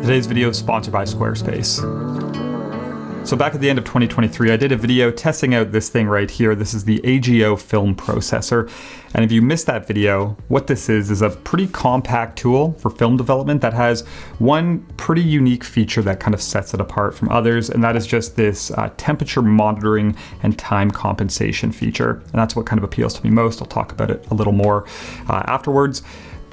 Today's video is sponsored by Squarespace. So back at the end of 2023, I did a video testing out this thing right here. This is the AGO film processor. And if you missed that video, what this is a pretty compact tool for film development that has one pretty unique feature that kind of sets it apart from others. And that is just this temperature monitoring and time compensation feature. And that's what kind of appeals to me most. I'll talk about it a little more afterwards.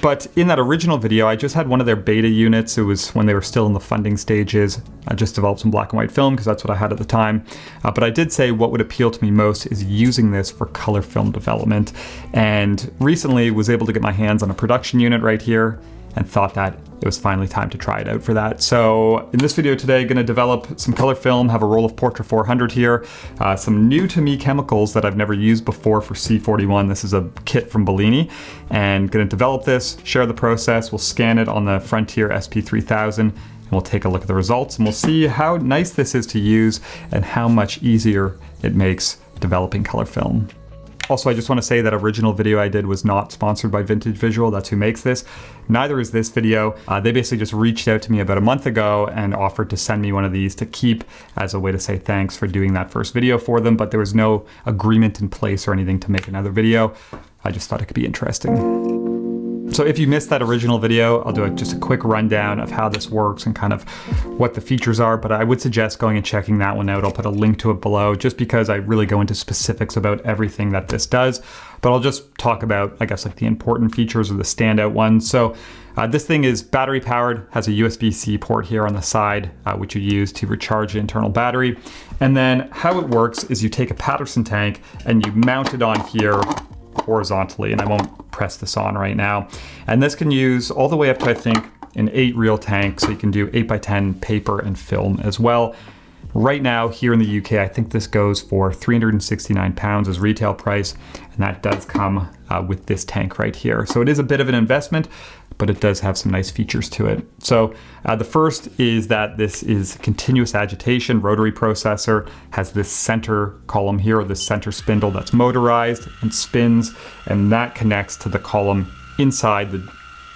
But in that original video, I just had one of their beta units. It was when they were still in the funding stages. I just developed some black and white film because that's what I had at the time. But I did say what would appeal to me most is using this for color film development. And recently was able to get my hands on a production unit right here and thought that it was finally time to try it out for that. So in this video today, going to develop some color film, have a roll of Portra 400 here, some new to me chemicals that I've never used before for C41. This is a kit from Bellini, and going to develop this, share the process. We'll scan it on the Frontier SP3000 and we'll take a look at the results and we'll see how nice this is to use and how much easier it makes developing color film. Also, I just want to say that original video I did was not sponsored by Vintage Visual. That's who makes this. Neither is this video. They basically just reached out to me about a month ago and offered to send me one of these to keep as a way to say thanks for doing that first video for them, but there was no agreement in place or anything to make another video. I just thought it could be interesting. So if you missed that original video, I'll do just a quick rundown of how this works and kind of what the features are, but I would suggest going and checking that one out. I'll put a link to it below just because I really go into specifics about everything that this does, but I'll just talk about, I guess, like the important features or the standout ones. So this thing is battery powered, has a USB-C port here on the side, which you use to recharge the internal battery. And then how it works is you take a Patterson tank and you mount it on here horizontally, and I won't press this on right now. And this can use all the way up to, I think, an 8 reel tank, so you can do 8x10 paper and film as well. Right now here in the UK, I think this goes for £369 as retail price, and that does come with this tank right here. So it is a bit of an investment, but it does have some nice features to it. So the first is that this is continuous agitation rotary processor, has this center column here, or this center spindle that's motorized and spins, and that connects to the column inside the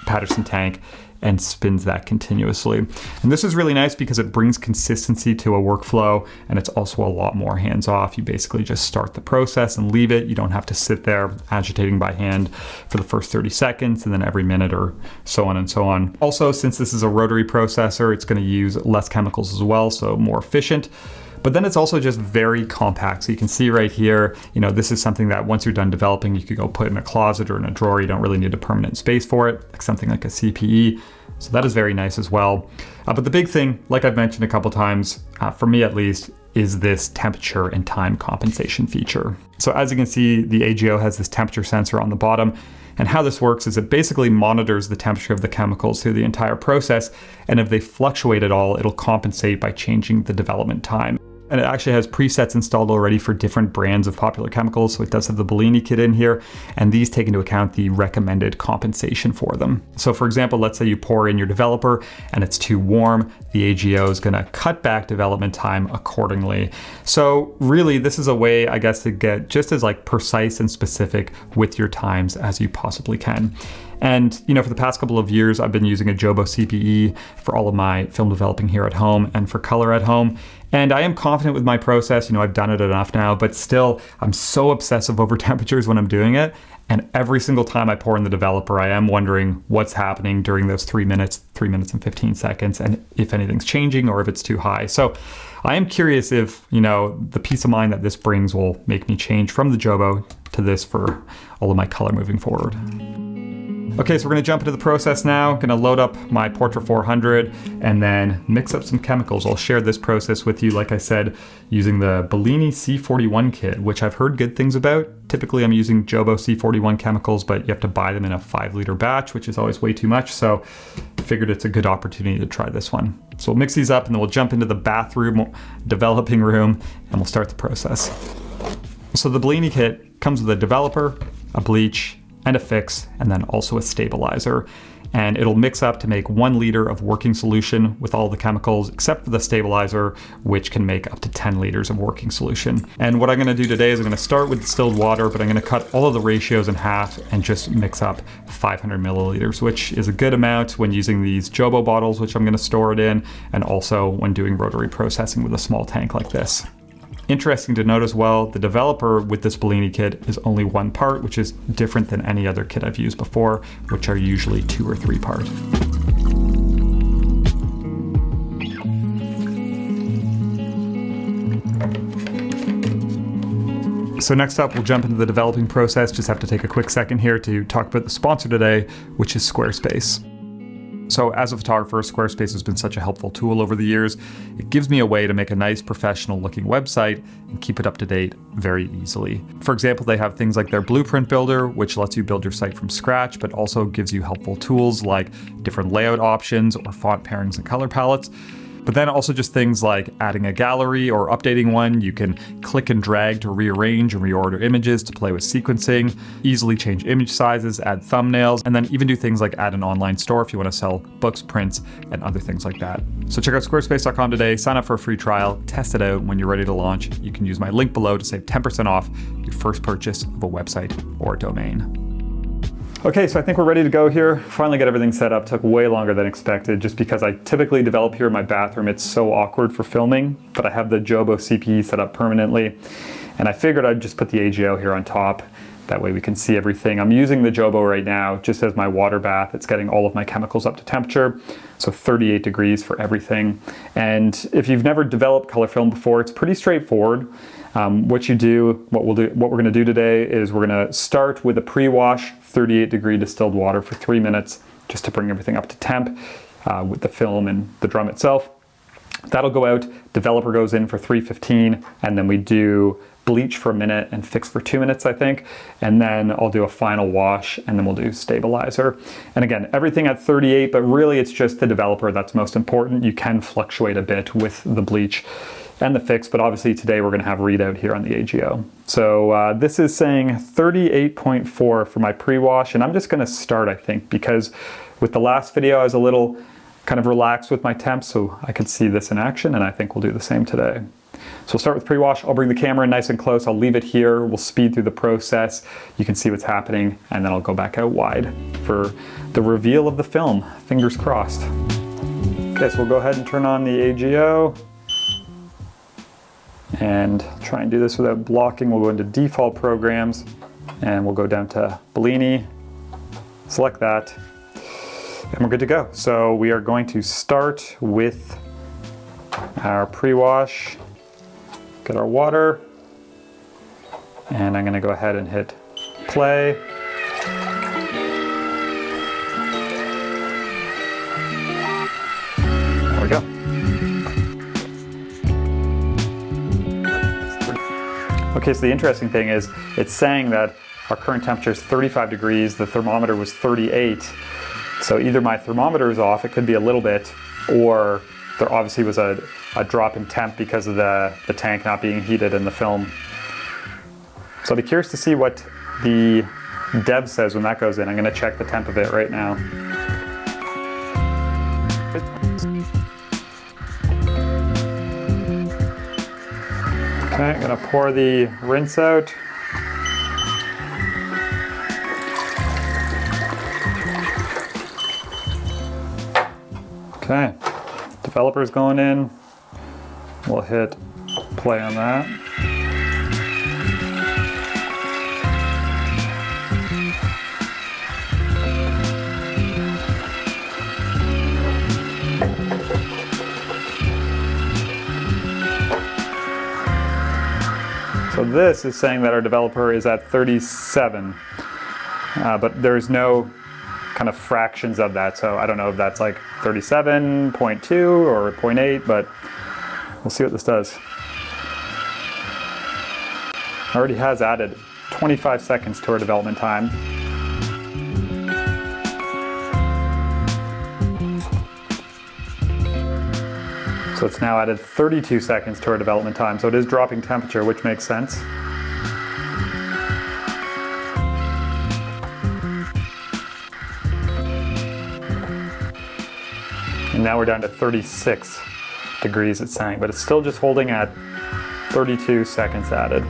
Patterson tank and spins that continuously. And this is really nice because it brings consistency to a workflow, and it's also a lot more hands-off. You basically just start the process and leave it. You don't have to sit there agitating by hand for the first 30 seconds and then every minute or so on and so on. Also, since this is a rotary processor, it's going to use less chemicals as well, so more efficient. But then it's also just very compact. So you can see right here, you know, this is something that once you're done developing, you could go put in a closet or in a drawer. You don't really need a permanent space for it, like something like a CPE. So that is very nice as well. But the big thing, like I've mentioned a couple times, for me at least, is this temperature and time compensation feature. So as you can see, the AGO has this temperature sensor on the bottom. And how this works is it basically monitors the temperature of the chemicals through the entire process. And if they fluctuate at all, it'll compensate by changing the development time. And it actually has presets installed already for different brands of popular chemicals. So it does have the Bellini kit in here, and these take into account the recommended compensation for them. So for example, let's say you pour in your developer and it's too warm, the AGO is gonna cut back development time accordingly. So really this is a way, I guess, to get just as like precise and specific with your times as you possibly can. And, you know, for the past couple of years, I've been using a Jobo CPE for all of my film developing here at home and for color at home. And I am confident with my process. You know, I've done it enough now, but still I'm so obsessive over temperatures when I'm doing it. And every single time I pour in the developer, I am wondering what's happening during those 3 minutes and 15 seconds, and if anything's changing or if it's too high. So I am curious if, you know, the peace of mind that this brings will make me change from the Jobo to this for all of my color moving forward. Okay, so we're gonna jump into the process now. Gonna load up my Portra 400 and then mix up some chemicals. I'll share this process with you, like I said, using the Bellini C41 kit, which I've heard good things about. Typically I'm using Jobo C41 chemicals, but you have to buy them in a 5-liter batch, which is always way too much. So I figured it's a good opportunity to try this one. So we'll mix these up and then we'll jump into the bathroom, developing room, and we'll start the process. So the Bellini kit comes with a developer, a bleach, and a fix, and then also a stabilizer. and it'll mix up to make 1 liter of working solution with all the chemicals except for the stabilizer, which can make up to 10 liters of working solution. And what I'm going to do today is I'm going to start with distilled water, but I'm going to cut all of the ratios in half and just mix up 500 milliliters, which is a good amount when using these Jobo bottles, which I'm going to store it in, and also when doing rotary processing with a small tank like this. Interesting to note as well, the developer with this Bellini kit is only 1 part, which is different than any other kit I've used before, which are usually 2 or 3 part. So next up, we'll jump into the developing process. Just have to take a quick second here to talk about the sponsor today, which is Squarespace. So as a photographer, Squarespace has been such a helpful tool over the years. It gives me a way to make a nice professional looking website and keep it up to date very easily. For example, they have things like their blueprint builder, which lets you build your site from scratch, but also gives you helpful tools like different layout options or font pairings and color palettes. But then also just things like adding a gallery or updating one. You can click and drag to rearrange and reorder images to play with sequencing, easily change image sizes, add thumbnails, and then even do things like add an online store if you want to sell books, prints, and other things like that. So check out squarespace.com today, sign up for a free trial, test it out. When you're ready to launch, you can use my link below to save 10% off your first purchase of a website or a domain. Okay, so I think we're ready to go here. Finally got everything set up. Took way longer than expected just because I typically develop here in my bathroom. It's so awkward for filming, but I have the Jobo CPE set up permanently. And I figured I'd just put the AGO here on top. That way we can see everything. I'm using the Jobo right now just as my water bath. It's getting all of my chemicals up to temperature. So 38 degrees for everything. And if you've never developed color film before, it's pretty straightforward. What we're gonna do today is we're gonna start with a pre-wash 38 degree distilled water for 3 minutes, just to bring everything up to temp with the film and the drum itself. That'll go out, developer goes in for 3:15, and then we do bleach for a minute and fix for 2 minutes, I think. And then I'll do a final wash, and then we'll do stabilizer. And again, everything at 38, but really it's just the developer that's most important. You can fluctuate a bit with the bleach and the fix, but obviously today we're gonna have readout here on the AGO. So this is saying 38.4 for my pre-wash, and I'm just gonna start, I think, because with the last video I was a little kind of relaxed with my temps, so I could see this in action, and I think we'll do the same today. So we'll start with pre-wash. I'll bring the camera in nice and close. I'll leave it here. We'll speed through the process. You can see what's happening, and then I'll go back out wide for the reveal of the film. Fingers crossed. Okay, so we'll go ahead and turn on the AGO. And try and do this without blocking. We'll go into default programs and we'll go down to Bellini, select that, and we're good to go. So we are going to start with our pre-wash, get our water, and I'm gonna go ahead and hit play. There we go. Okay, so the interesting thing is it's saying that our current temperature is 35 degrees, the thermometer was 38. So either my thermometer is off, it could be a little bit, or there obviously was a drop in temp because of the tank not being heated in the film. So I'll be curious to see what the dev says when that goes in. I'm gonna check the temp of it right now. Okay, I'm gonna pour the rinse out. Okay, developer's going in. We'll hit play on that. So this is saying that our developer is at 37, but there's no kind of fractions of that. So I don't know if that's like 37.2 or 0.8, but we'll see what this does. Already has added 25 seconds to our development time. So it's now added 32 seconds to our development time. So it is dropping temperature, which makes sense. And now we're down to 36 degrees it's saying, but it's still just holding at 32 seconds added.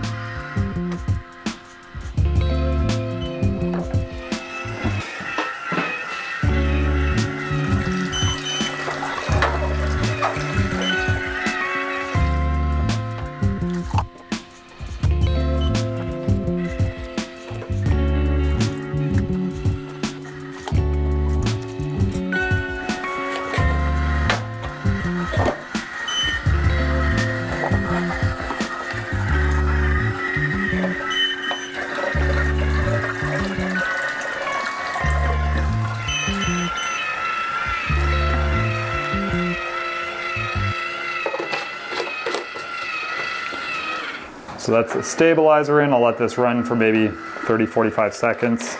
So that's the stabilizer in. I'll let this run for maybe 30-45 seconds.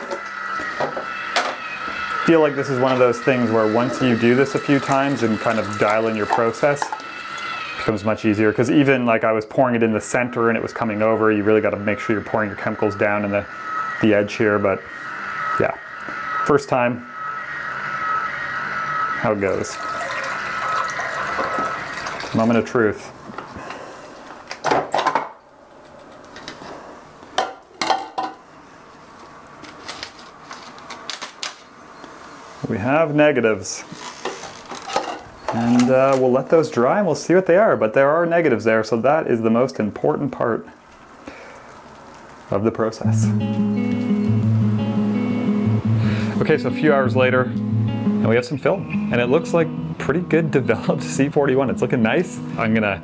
I feel like this is one of those things where once you do this a few times and kind of dial in your process, it becomes much easier. Because even like I was pouring it in the center and it was coming over, you really got to make sure you're pouring your chemicals down in the edge here. But yeah, first time, how it goes. Moment of truth. We have negatives, and we'll let those dry and we'll see what they are, but there are negatives there, so that is the most important part of the process. Okay, so a few hours later, and we have some film, and it looks like pretty good developed C41. It's looking nice. I'm gonna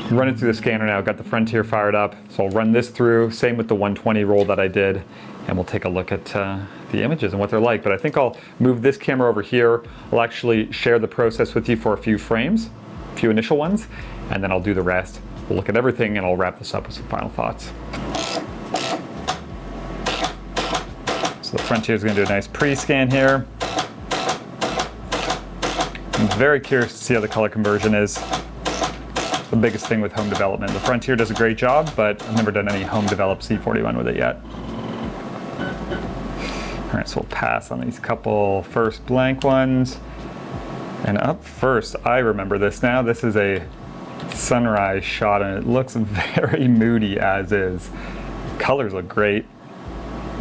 run it through the scanner now. I've got the Frontier fired up, so I'll run this through, same with the 120 roll that I did, and we'll take a look at the images and what they're like. But I think I'll move this camera over here. I'll actually share the process with you for a few frames, a few initial ones, and then I'll do the rest. We'll look at everything and I'll wrap this up with some final thoughts. So the Frontier is going to do a nice pre-scan here. I'm very curious to see how the color conversion is. The biggest thing with home development. The Frontier does a great job, but I've never done any home developed C41 with it yet. All right, so we'll pass on these couple first blank ones. And up first, I remember this now. This is a sunrise shot and it looks very moody as is. Colors look great.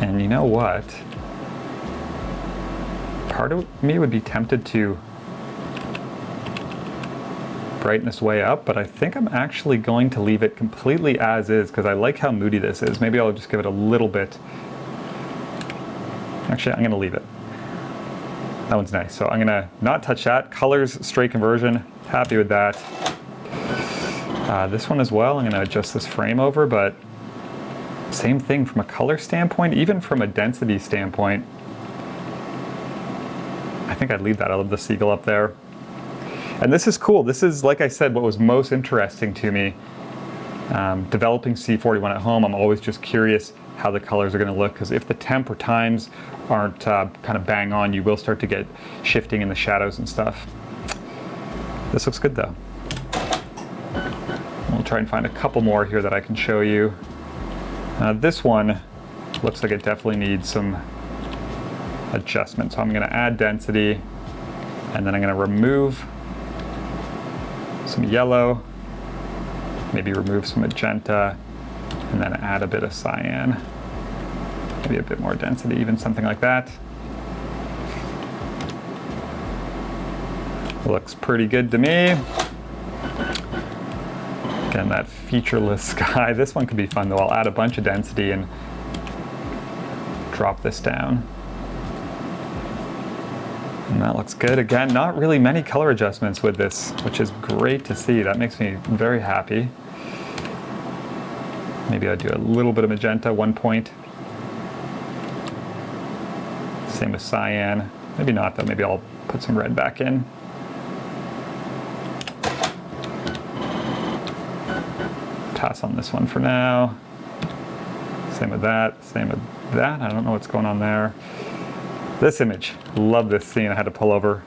And you know what? Part of me would be tempted to brighten this way up, but I think I'm actually going to leave it completely as is because I like how moody this is. Maybe I'll just give it a little bit. Actually, I'm going to leave it. That one's nice. So I'm going to not touch that. Colors, straight conversion, happy with that. This one as well, I'm going to adjust this frame over, but same thing from a color standpoint, even from a density standpoint. I think I'd leave that. I love the seagull up there. And this is cool. This is, like I said, what was most interesting to me. Developing C41 at home, I'm always just curious how the colors are going to look, because if the temp or times aren't kind of bang on, you will start to get shifting in the shadows and stuff. This looks good though. We'll try and find a couple more here that I can show you. This one looks like it definitely needs some adjustment, so I'm going to add density, and then I'm going to remove some yellow, maybe remove some magenta, and then add a bit of cyan. Maybe a bit more density, even something like that. Looks pretty good to me. Again, that featureless sky. This one could be fun though. I'll add a bunch of density and drop this down. And that looks good. Again, not really many color adjustments with this, which is great to see. That makes me very happy. Maybe I'll do a little bit of magenta, 1 point. Same with cyan. Maybe not though, maybe I'll put some red back in. Pass on this one for now. Same with that, same with that. I don't know what's going on there. This image, love this scene. I had to pull over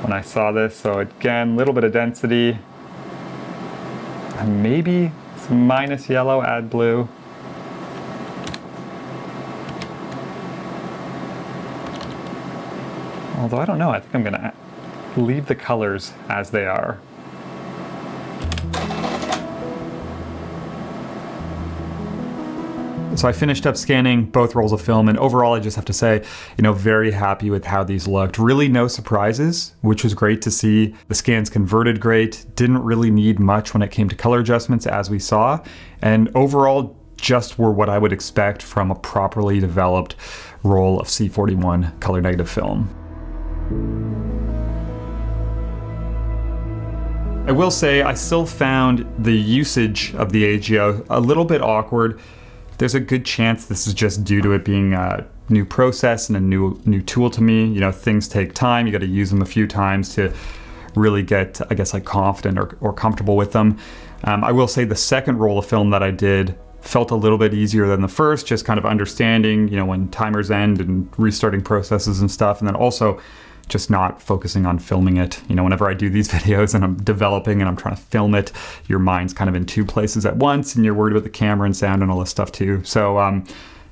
when I saw this. So again, a little bit of density. And maybe some minus yellow, add blue. Although I don't know, I think I'm gonna leave the colors as they are. So I finished up scanning both rolls of film, and overall I just have to say, very happy with how these looked. Really no surprises, which was great to see. The scans converted great, didn't really need much when it came to color adjustments as we saw, and overall just were what I would expect from a properly developed roll of C41 color negative film. I will say I still found the usage of the AGO a little bit awkward. There's a good chance this is just due to it being a new process and a new tool to me. Things take time. You got to use them a few times to really get, I guess, like confident or comfortable with them. I will say the second roll of film that I did felt a little bit easier than the first, just kind of understanding, when timers end and restarting processes and stuff. And then also just not focusing on filming it. Whenever I do these videos and I'm developing and I'm trying to film it, your mind's kind of in two places at once and you're worried about the camera and sound and all this stuff too. So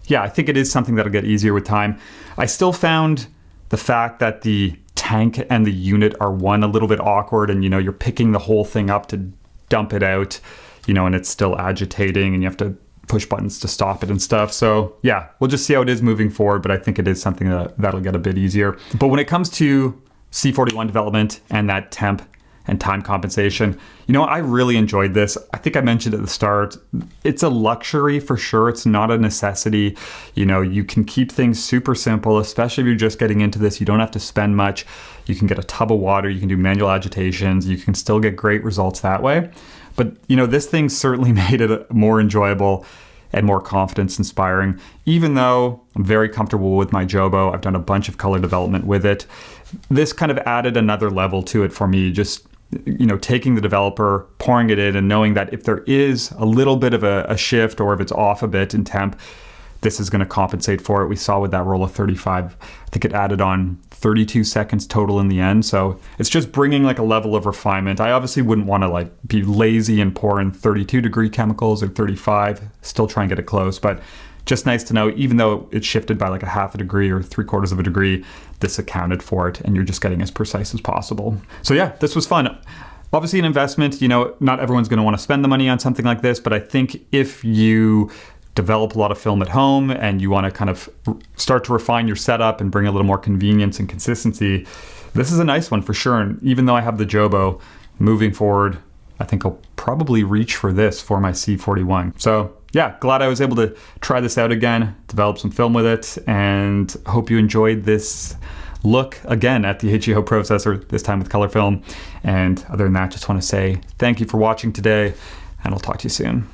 yeah, I think it is something that'll get easier with time. I still found the fact that the tank and the unit are one a little bit awkward, and you're picking the whole thing up to dump it out, and it's still agitating and you have to push buttons to stop it and stuff. So yeah, we'll just see how it is moving forward, but I think it is something that'll get a bit easier. But when it comes to C41 development and that temp and time compensation, I really enjoyed this. I think I mentioned at the start, it's a luxury for sure. It's not a necessity. You can keep things super simple, especially if you're just getting into this. You don't have to spend much. You can get a tub of water. You can do manual agitations. You can still get great results that way. But, this thing certainly made it more enjoyable and more confidence inspiring. Even though I'm very comfortable with my Jobo, I've done a bunch of color development with it. This kind of added another level to it for me, just, taking the developer, pouring it in, and knowing that if there is a little bit of a shift or if it's off a bit in temp, this is going to compensate for it. We saw with that roll of 35, I think it added on 32 seconds total in the end. So it's just bringing like a level of refinement. I obviously wouldn't want to be lazy and pour in 32 degree chemicals or 35, still try and get it close. But just nice to know, even though it shifted by like a half a degree or 3/4 of a degree, this accounted for it and you're just getting as precise as possible. So yeah, this was fun. Obviously an investment, not everyone's going to want to spend the money on something like this, but I think if you develop a lot of film at home and you want to kind of start to refine your setup and bring a little more convenience and consistency, this is a nice one for sure. And even though I have the Jobo, moving forward, I think I'll probably reach for this for my C41. So yeah, glad I was able to try this out again, develop some film with it, and hope you enjoyed this look again at the AGO processor, this time with color film. And other than that, just want to say thank you for watching today, and I'll talk to you soon.